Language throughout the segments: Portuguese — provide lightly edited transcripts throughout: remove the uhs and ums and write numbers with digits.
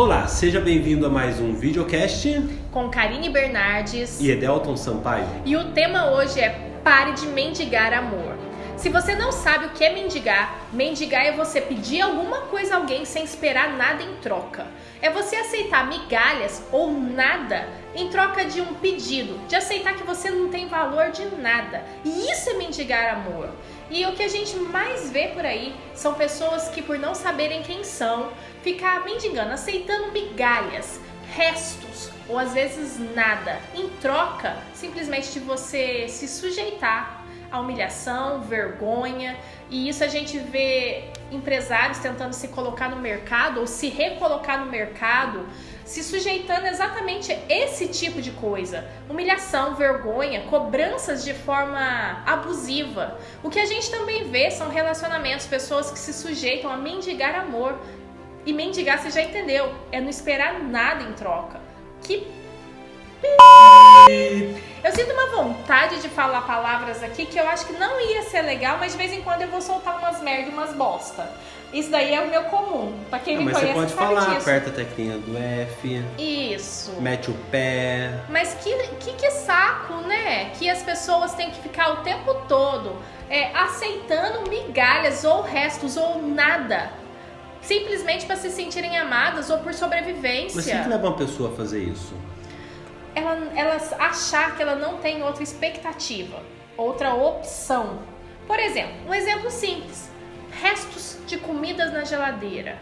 Olá, seja bem-vindo a mais um videocast com Karine Bernardes e Edelton Sampaio. E o tema hoje é pare de mendigar amor. Se você não sabe o que é mendigar, mendigar é você pedir alguma coisa a alguém sem esperar nada em troca. É você aceitar migalhas ou nada em troca de um pedido, de aceitar que você não tem valor de nada. E isso é mendigar amor. E o que a gente mais vê por aí são pessoas que, por não saberem quem são, ficam mendigando, aceitando migalhas, restos ou às vezes nada, em troca simplesmente de você se sujeitar a humilhação, vergonha. E isso a gente vê empresários tentando se colocar no mercado ou se recolocar no mercado, se sujeitando exatamente a esse tipo de coisa. Humilhação, vergonha, cobranças de forma abusiva. O que a gente também vê são relacionamentos, pessoas que se sujeitam a mendigar amor. E mendigar, você já entendeu, é não esperar nada em troca. Eu sinto uma vontade de falar palavras aqui que eu acho que não ia ser legal, mas de vez em quando eu vou soltar umas merda e umas bosta. Isso daí é o meu comum. Pra quem me conhece, você pode sabe falar, disso. aperta a teclinha do F. Isso. Mete o pé. Mas que saco, né? Que as pessoas têm que ficar o tempo todo aceitando migalhas ou restos ou nada. Simplesmente para se sentirem amadas ou por sobrevivência. Mas o que leva uma pessoa a fazer isso? Ela achar que ela não tem outra expectativa, outra opção. Por exemplo, um exemplo simples: restos de comidas na geladeira.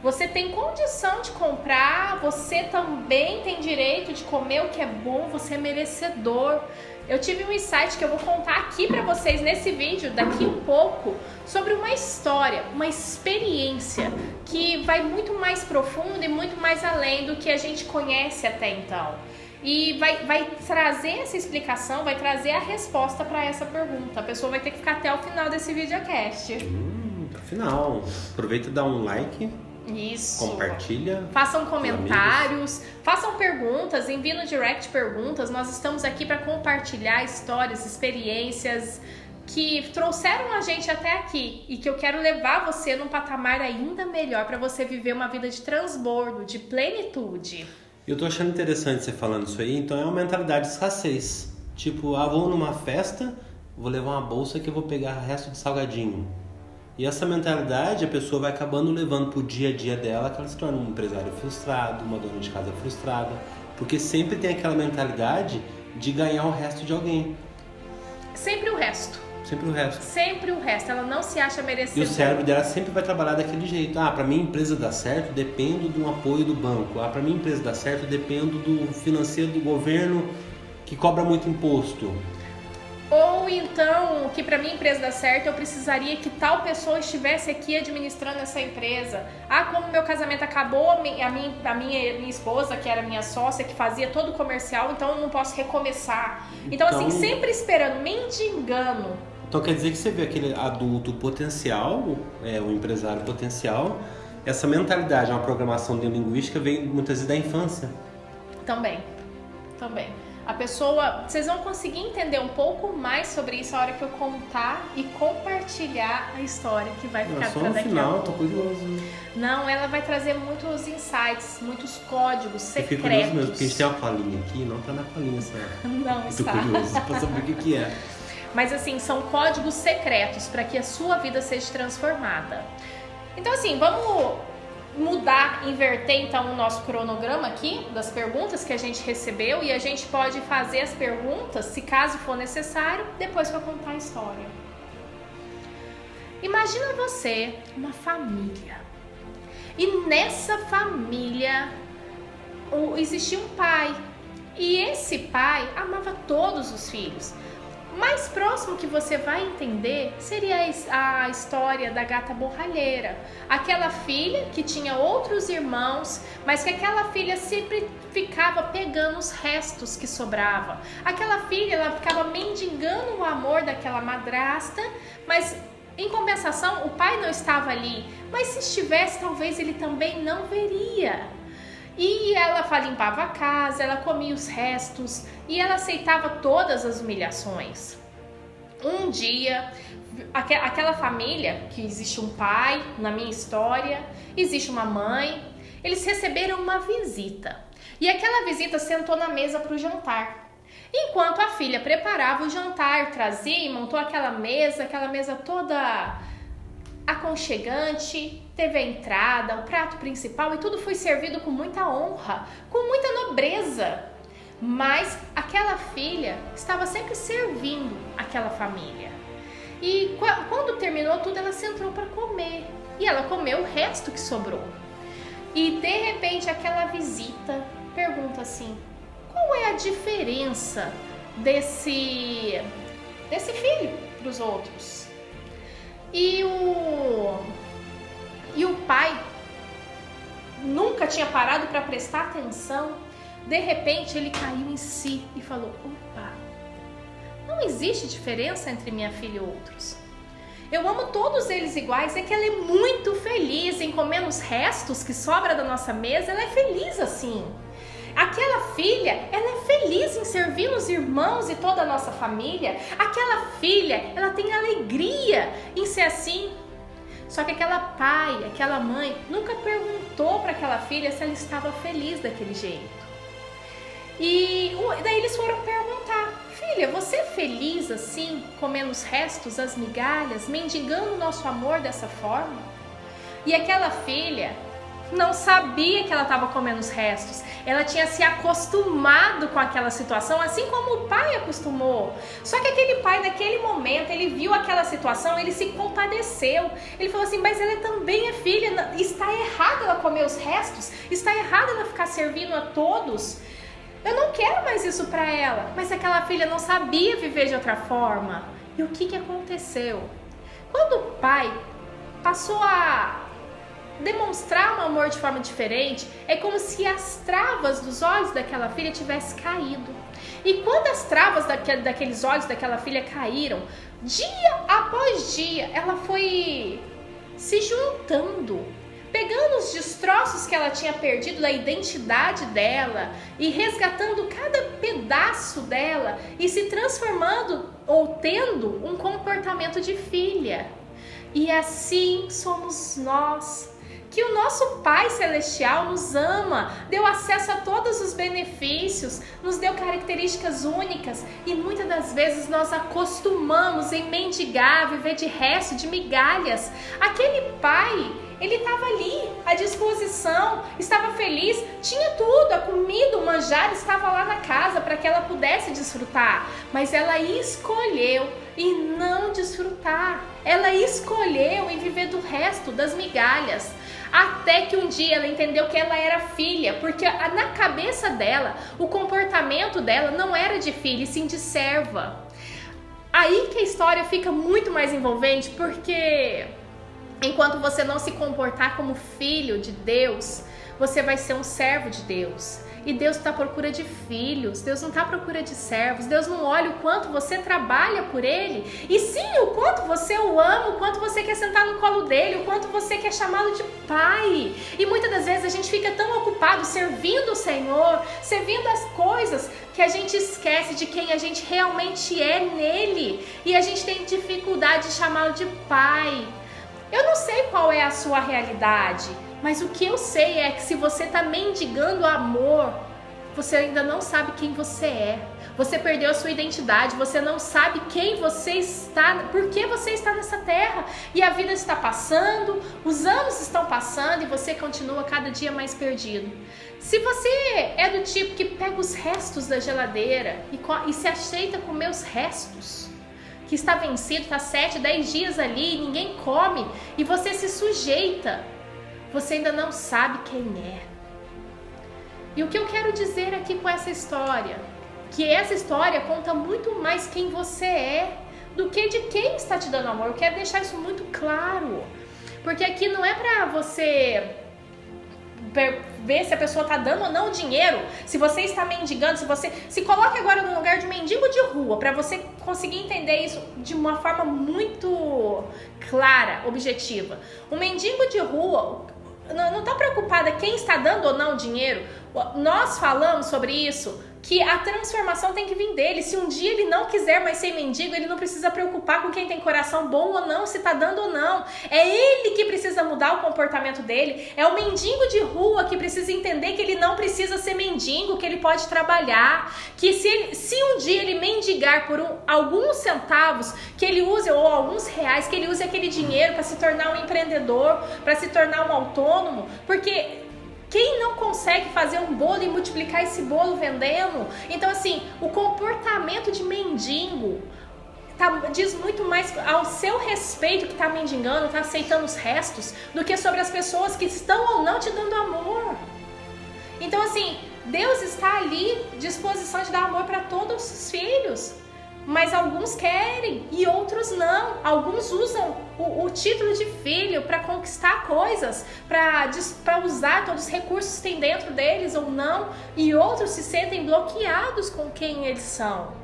Você tem condição de comprar, você também tem direito de comer o que é bom, você é merecedor. Eu tive um insight que eu vou contar aqui pra vocês nesse vídeo, daqui um pouco, sobre uma história, uma experiência que vai muito mais profundo e muito mais além do que a gente conhece até então. E vai trazer essa explicação, vai trazer a resposta para essa pergunta. A pessoa vai ter que ficar até o final desse videocast. Afinal, aproveita e dá um like. Isso. Compartilha. Façam comentários, façam perguntas, enviem no direct perguntas. Nós estamos aqui para compartilhar histórias, experiências que trouxeram a gente até aqui e que eu quero levar você num patamar ainda melhor para você viver uma vida de transbordo, de plenitude. Eu tô achando interessante você falando isso aí, então é uma mentalidade de escassez. Tipo, vou numa festa, vou levar uma bolsa que eu vou pegar resto de salgadinho. E essa mentalidade a pessoa vai acabando levando pro dia a dia dela, que ela se torna um empresário frustrado, uma dona de casa frustrada, porque sempre tem aquela mentalidade de ganhar o resto de alguém. Sempre o resto. Sempre o resto. Sempre o resto. Ela não se acha merecedora. E o cérebro dela sempre vai trabalhar daquele jeito. Pra mim a empresa dar certo, dependo de um apoio do banco. Pra mim a empresa dar certo, dependo do financeiro do governo que cobra muito imposto. Ou então, que pra minha empresa dar certo, eu precisaria que tal pessoa estivesse aqui administrando essa empresa. Como meu casamento acabou, a minha esposa, que era minha sócia, que fazia todo o comercial, então eu não posso recomeçar. Então assim, sempre esperando, mendigando. Então quer dizer que você vê aquele adulto potencial, o empresário potencial, essa mentalidade, uma programação neurolinguística vem muitas vezes da infância. Também. A pessoa, vocês vão conseguir entender um pouco mais sobre isso a hora que eu contar e compartilhar a história que vai ficar só no daqui final, a pouco. tô curioso. Não, ela vai trazer muitos insights, muitos códigos secretos. Eu fico curioso mesmo, porque a gente tem uma colinha aqui, não tá na colinha, sabe? Não está. Tô curioso pra saber o que é. Mas assim, são códigos secretos para que a sua vida seja transformada. Então assim, vamos inverter então o nosso cronograma aqui das perguntas que a gente recebeu, e a gente pode fazer as perguntas, se caso for necessário, depois que eu contar a história. Imagina você, uma família, e nessa família existia um pai, e esse pai amava todos os filhos. Mais próximo que você vai entender seria a história da gata borralheira. Aquela filha que tinha outros irmãos, mas que aquela filha sempre ficava pegando os restos que sobrava. Aquela filha, ela ficava mendigando o amor daquela madrasta, mas em compensação o pai não estava ali. Mas se estivesse, talvez ele também não veria. E ela limpava a casa, ela comia os restos e ela aceitava todas as humilhações. Um dia, aquela família, que existe um pai na minha história, existe uma mãe, eles receberam uma visita. E aquela visita sentou na mesa para o jantar. Enquanto a filha preparava o jantar, trazia e montou aquela mesa toda aconchegante, teve a entrada, o prato principal e tudo foi servido com muita honra, com muita nobreza. Mas aquela filha estava sempre servindo aquela família. E quando terminou tudo, ela sentou para comer. E ela comeu o resto que sobrou. E de repente aquela visita pergunta assim: qual é a diferença desse filho para os outros? E o pai nunca tinha parado para prestar atenção. De repente ele caiu em si e falou: opa, não existe diferença entre minha filha e outros. Eu amo todos eles iguais, é que ela é muito feliz em comer os restos que sobra da nossa mesa, ela é feliz assim. Aquela filha, ela é feliz em servir os irmãos e toda a nossa família. Aquela filha, ela tem alegria em ser assim. Só que aquela mãe, nunca perguntou para aquela filha se ela estava feliz daquele jeito. E daí eles foram perguntar: filha, você é feliz assim, comendo os restos, as migalhas, mendigando o nosso amor dessa forma? E aquela filha não sabia que ela estava comendo os restos. Ela tinha se acostumado com aquela situação, assim como o pai acostumou. Só que aquele pai, naquele momento, ele viu aquela situação, ele se compadeceu. Ele falou assim: mas ela também é filha, está errado ela comer os restos, está errado ela ficar servindo a todos. Eu não quero mais isso para ela. Mas aquela filha não sabia viver de outra forma. E o que aconteceu? Quando o pai passou a demonstrar um amor de forma diferente, é como se as travas dos olhos daquela filha tivessem caído. E quando as travas daqueles olhos daquela filha caíram, dia após dia, ela foi se juntando, pegando os destroços que ela tinha perdido da identidade dela e resgatando cada pedaço dela e se transformando ou tendo um comportamento de filha. E assim somos nós, que o nosso Pai Celestial nos ama, deu acesso a todos os benefícios, nos deu características únicas e muitas das vezes nós acostumamos em mendigar, viver de resto, de migalhas. Aquele pai, ele estava ali à disposição, estava feliz, tinha tudo, a comida, o manjar estava lá na casa para que ela pudesse desfrutar, mas ela escolheu em não desfrutar, ela escolheu em viver do resto, das migalhas, até que um dia ela entendeu que ela era filha, porque na cabeça dela, o comportamento dela não era de filha, e sim de serva. Aí que a história fica muito mais envolvente, porque enquanto você não se comportar como filho de Deus, você vai ser um servo de Deus. E Deus está à procura de filhos, Deus não está à procura de servos. Deus não olha o quanto você trabalha por Ele, e sim o quanto você o ama, o quanto você quer sentar no colo dele, o quanto você quer chamá-lo de pai. E muitas das vezes a gente fica tão ocupado servindo o Senhor, servindo as coisas, que a gente esquece de quem a gente realmente é nele. E a gente tem dificuldade de chamá-lo de pai. Eu não sei qual é a sua realidade, mas o que eu sei é que se você está mendigando amor, você ainda não sabe quem você é. Você perdeu a sua identidade, você não sabe quem você está, por que você está nessa terra. E a vida está passando, os anos estão passando e você continua cada dia mais perdido. Se você é do tipo que pega os restos da geladeira e se aceita comer os restos, que está vencido, está 7, 10 dias ali, ninguém come, e você se sujeita, você ainda não sabe quem é. E o que eu quero dizer aqui com essa história? Que essa história conta muito mais quem você é do que de quem está te dando amor. Eu quero deixar isso muito claro, porque aqui não é para você ver se a pessoa está dando ou não dinheiro, se você está mendigando, se você se coloque agora no lugar de mendigo de rua, para você conseguir entender isso de uma forma muito clara, objetiva. O mendigo de rua não está preocupada quem está dando ou não dinheiro. Nós falamos sobre isso que a transformação tem que vir dele. Se um dia ele não quiser mais ser mendigo, ele não precisa preocupar com quem tem coração bom ou não, se tá dando ou não. É ele que precisa mudar o comportamento dele. É o mendigo de rua que precisa entender que ele não precisa ser mendigo, que ele pode trabalhar, que se um dia ele mendigar por alguns centavos, que ele use, ou alguns reais, que ele use aquele dinheiro para se tornar um empreendedor, para se tornar um autônomo, porque quem não consegue fazer um bolo e multiplicar esse bolo vendendo? Então, assim, o comportamento de mendigo diz muito mais ao seu respeito que está mendigando, está aceitando os restos, do que sobre as pessoas que estão ou não te dando amor. Então, assim, Deus está ali, disposição de dar amor para todos os filhos. Mas alguns querem e outros não. Alguns usam o título de filho para conquistar coisas, para usar todos os recursos que tem dentro deles ou não. E outros se sentem bloqueados com quem eles são.